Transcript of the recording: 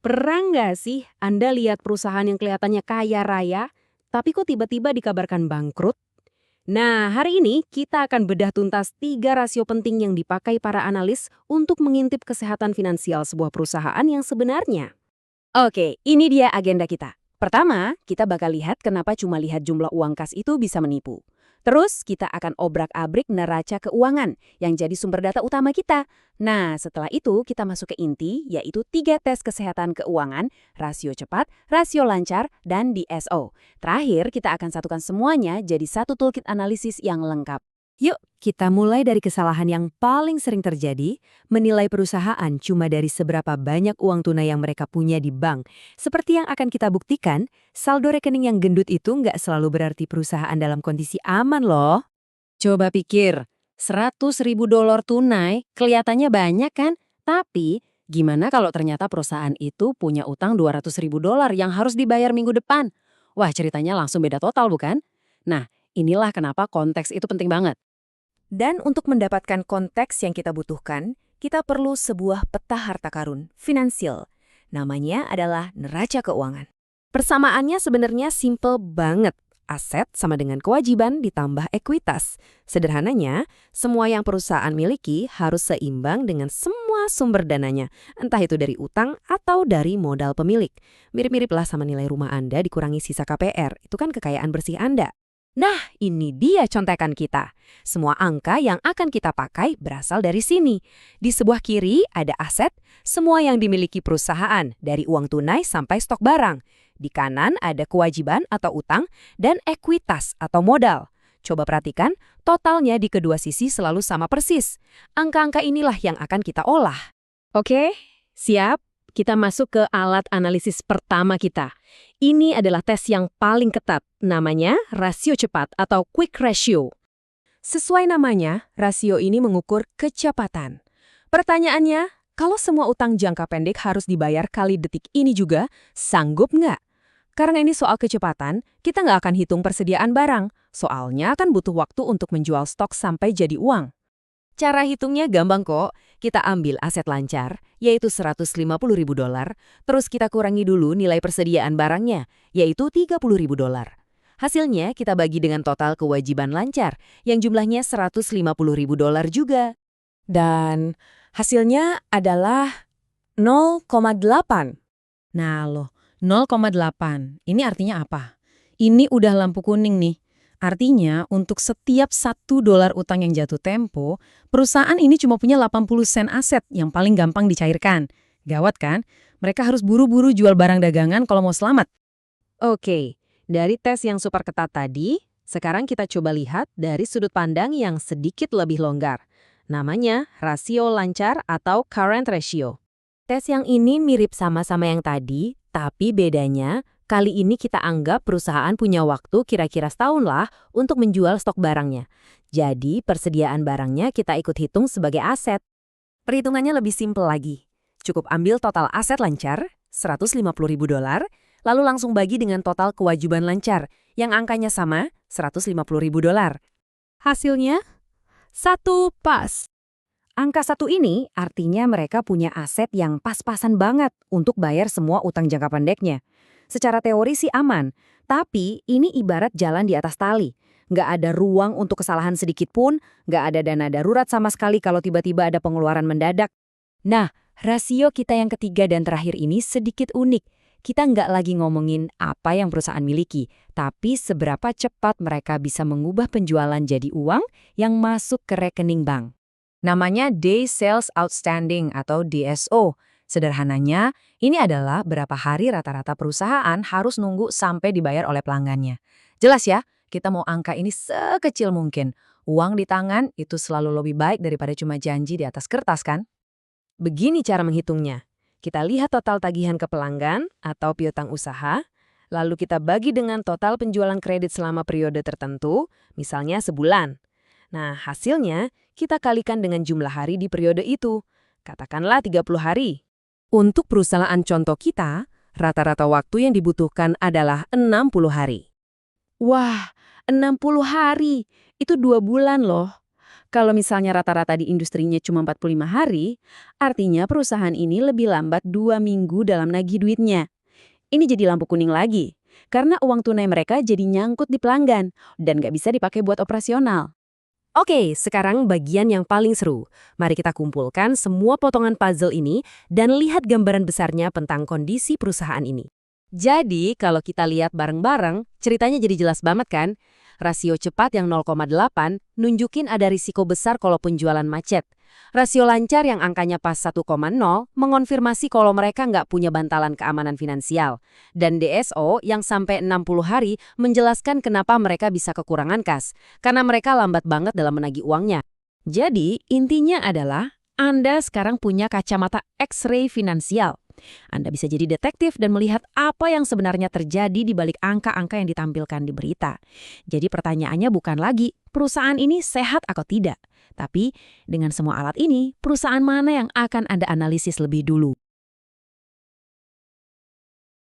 Pernah nggak sih Anda lihat perusahaan yang kelihatannya kaya raya, tapi kok tiba-tiba dikabarkan bangkrut? Nah, hari ini kita akan bedah tuntas 3 rasio penting yang dipakai para analis untuk mengintip kesehatan finansial sebuah perusahaan yang sebenarnya. Oke, ini dia agenda kita. Pertama, kita bakal lihat kenapa cuma lihat jumlah uang kas itu bisa menipu. Terus, kita akan obrak-abrik neraca keuangan yang jadi sumber data utama kita. Nah, setelah itu kita masuk ke inti, yaitu 3 tes kesehatan keuangan, rasio cepat, rasio lancar, dan DSO. Terakhir, kita akan satukan semuanya jadi satu toolkit analisis yang lengkap. Yuk, kita mulai dari kesalahan yang paling sering terjadi, menilai perusahaan cuma dari seberapa banyak uang tunai yang mereka punya di bank. Seperti yang akan kita buktikan, saldo rekening yang gendut itu nggak selalu berarti perusahaan dalam kondisi aman loh. Coba pikir, 100 ribu dolar tunai kelihatannya banyak kan? Tapi, gimana kalau ternyata perusahaan itu punya utang 200 ribu dolar yang harus dibayar minggu depan? Wah, ceritanya langsung beda total bukan? Nah, inilah kenapa konteks itu penting banget. Dan untuk mendapatkan konteks yang kita butuhkan, kita perlu sebuah peta harta karun, finansial. Namanya adalah neraca keuangan. Persamaannya sebenarnya simple banget. Aset sama dengan kewajiban ditambah ekuitas. Sederhananya, semua yang perusahaan miliki harus seimbang dengan semua sumber dananya, entah itu dari utang atau dari modal pemilik. Mirip-mirip lah sama nilai rumah Anda dikurangi sisa KPR, itu kan kekayaan bersih Anda. Nah, ini dia contekan kita. Semua angka yang akan kita pakai berasal dari sini. Di sebelah kiri ada aset, semua yang dimiliki perusahaan, dari uang tunai sampai stok barang. Di kanan ada kewajiban atau utang, dan ekuitas atau modal. Coba perhatikan, totalnya di kedua sisi selalu sama persis. Angka-angka inilah yang akan kita olah. Oke, siap? Kita masuk ke alat analisis pertama kita. Ini adalah tes yang paling ketat, namanya rasio cepat atau quick ratio. Sesuai namanya, rasio ini mengukur kecepatan. Pertanyaannya, kalau semua utang jangka pendek harus dibayar kali detik ini juga, sanggup nggak? Karena ini soal kecepatan, kita nggak akan hitung persediaan barang. Soalnya kan butuh waktu untuk menjual stok sampai jadi uang. Cara hitungnya gampang kok. Kita ambil aset lancar, yaitu 150 ribu dolar, terus kita kurangi dulu nilai persediaan barangnya, yaitu 30 ribu dolar. Hasilnya kita bagi dengan total kewajiban lancar, yang jumlahnya 150 ribu dolar juga. Dan hasilnya adalah 0,8. Nah loh, 0,8. Ini artinya apa? Ini udah lampu kuning nih. Artinya, untuk setiap 1 dolar utang yang jatuh tempo, perusahaan ini cuma punya 80 sen aset yang paling gampang dicairkan. Gawat kan? Mereka harus buru-buru jual barang dagangan kalau mau selamat. Oke, dari tes yang super ketat tadi, sekarang kita coba lihat dari sudut pandang yang sedikit lebih longgar. Namanya rasio lancar atau current ratio. Tes yang ini mirip sama-sama yang tadi, tapi bedanya kali ini kita anggap perusahaan punya waktu kira-kira setahun lah untuk menjual stok barangnya. Jadi persediaan barangnya kita ikut hitung sebagai aset. Perhitungannya lebih simpel lagi. Cukup ambil total aset lancar, 150 ribu dolar, lalu langsung bagi dengan total kewajiban lancar, yang angkanya sama, 150 ribu dolar. Hasilnya, 1 pas. Angka 1 ini artinya mereka punya aset yang pas-pasan banget untuk bayar semua utang jangka pendeknya. Secara teori sih aman, tapi ini ibarat jalan di atas tali. Nggak ada ruang untuk kesalahan sedikit pun, nggak ada dana darurat sama sekali kalau tiba-tiba ada pengeluaran mendadak. Nah, rasio kita yang ketiga dan terakhir ini sedikit unik. Kita nggak lagi ngomongin apa yang perusahaan miliki, tapi seberapa cepat mereka bisa mengubah penjualan jadi uang yang masuk ke rekening bank. Namanya Day Sales Outstanding atau DSO. Sederhananya, ini adalah berapa hari rata-rata perusahaan harus nunggu sampai dibayar oleh pelanggannya. Jelas ya, kita mau angka ini sekecil mungkin. Uang di tangan itu selalu lebih baik daripada cuma janji di atas kertas kan? Begini cara menghitungnya. Kita lihat total tagihan ke pelanggan atau piutang usaha, lalu kita bagi dengan total penjualan kredit selama periode tertentu, misalnya sebulan. Nah, hasilnya kita kalikan dengan jumlah hari di periode itu. Katakanlah 30 hari. Untuk perusahaan contoh kita, rata-rata waktu yang dibutuhkan adalah 60 hari. Wah, 60 hari. Itu 2 bulan loh. Kalau misalnya rata-rata di industrinya cuma 45 hari, artinya perusahaan ini lebih lambat 2 minggu dalam nagih duitnya. Ini jadi lampu kuning lagi, karena uang tunai mereka jadi nyangkut di pelanggan dan nggak bisa dipakai buat operasional. Oke, sekarang bagian yang paling seru. Mari kita kumpulkan semua potongan puzzle ini dan lihat gambaran besarnya tentang kondisi perusahaan ini. Jadi, kalau kita lihat bareng-bareng, ceritanya jadi jelas banget kan? Rasio cepat yang 0,8 nunjukin ada risiko besar kalau penjualan macet. Rasio lancar yang angkanya pas 1,0 mengonfirmasi kalau mereka nggak punya bantalan keamanan finansial. Dan DSO yang sampai 60 hari menjelaskan kenapa mereka bisa kekurangan kas, karena mereka lambat banget dalam menagih uangnya. Jadi, intinya adalah Anda sekarang punya kacamata X-ray finansial. Anda bisa jadi detektif dan melihat apa yang sebenarnya terjadi di balik angka-angka yang ditampilkan di berita. Jadi pertanyaannya bukan lagi, perusahaan ini sehat atau tidak? Tapi, dengan semua alat ini, perusahaan mana yang akan Anda analisis lebih dulu?